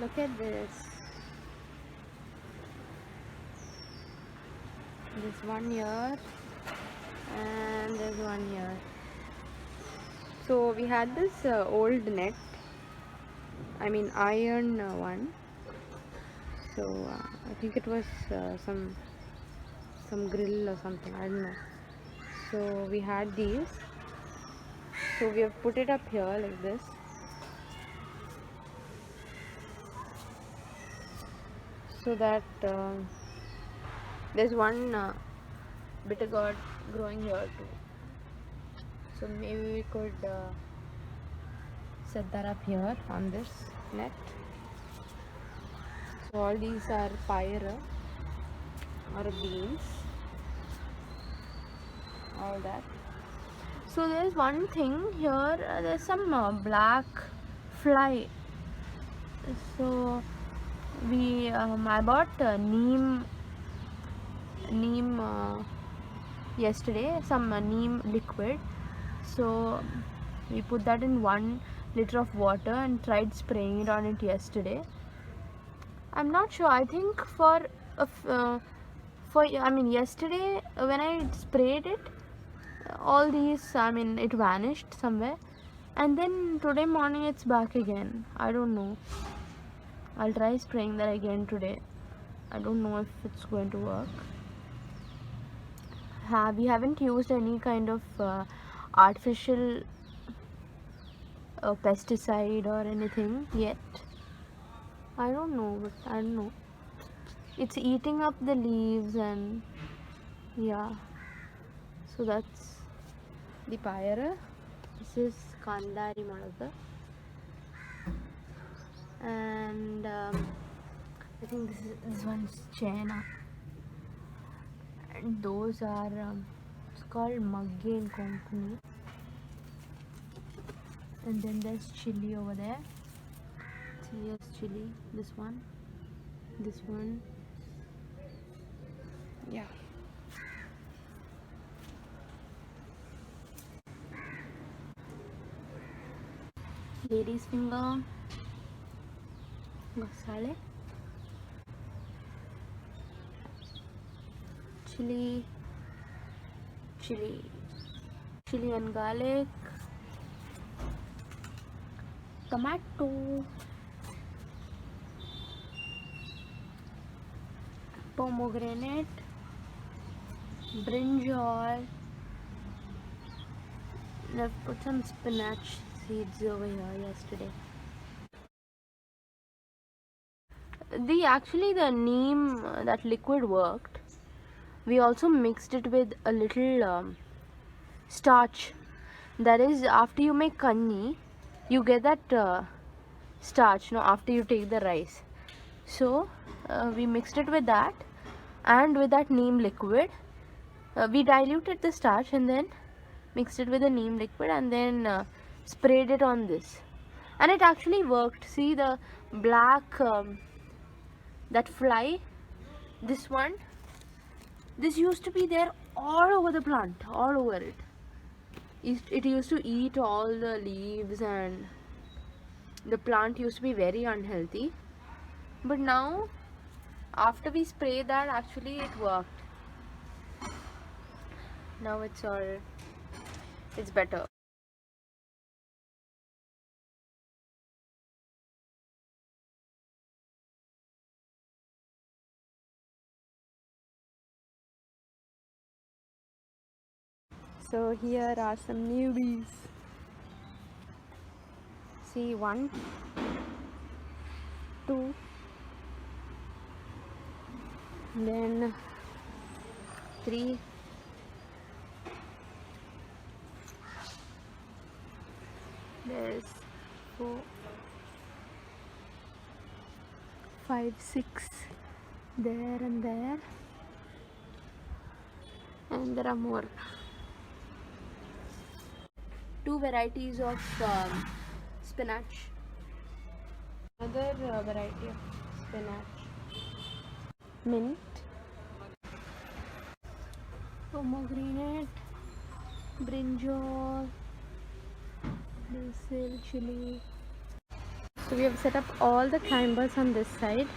Look at this. There's one here and there's one here. So we had this old net, I mean iron one. So I think it was some grill or something, I don't know. So we had these. So we have put it up here like this. So that there's one bitter gourd growing here too. So maybe we could set that up here on this net. So all these are pyra or beans, all that. So there's one thing here, there's some black fly. So we I bought neem yesterday, some neem liquid. So we put that in 1 liter of water and tried spraying it on it yesterday. I'm not sure, I think I mean yesterday when I sprayed it, all these, I mean it vanished somewhere, and then today morning it's back again. I don't know, I'll try spraying that again today. I don't know if it's going to work. We haven't used any kind of artificial pesticide or anything yet. I don't know, but I don't know. It's eating up the leaves and yeah. So that's the pyra. This is Kandari Maraga. And I think this one's China. And those are it's called Maggi and Company. And then there's chili over there. So here's chili. This one. Yeah. Lady's finger. Masala. Chili and garlic, tomato, pomegranate, brinjal. And I've put some spinach seeds over here yesterday. The neem, that liquid worked. We also mixed it with a little starch. That is, after you make kanni, you get that starch, after you take the rice. So we mixed it with that, and with that neem liquid, we diluted the starch and then mixed it with the neem liquid and then sprayed it on this, and it actually worked. See the black that fly, this used to be there all over the plant, all over it. It used to eat all the leaves and the plant used to be very unhealthy. But now, after we spray that, actually it worked. Now it's better. So here are some newbies. See, 1, 2, then 3, there's 4, 5, 6, there and there, and there are more. 2 varieties of spinach. Another variety of spinach. Mint, pomegranate, brinjal, basil, chili. So we have set up all the climbers on this side.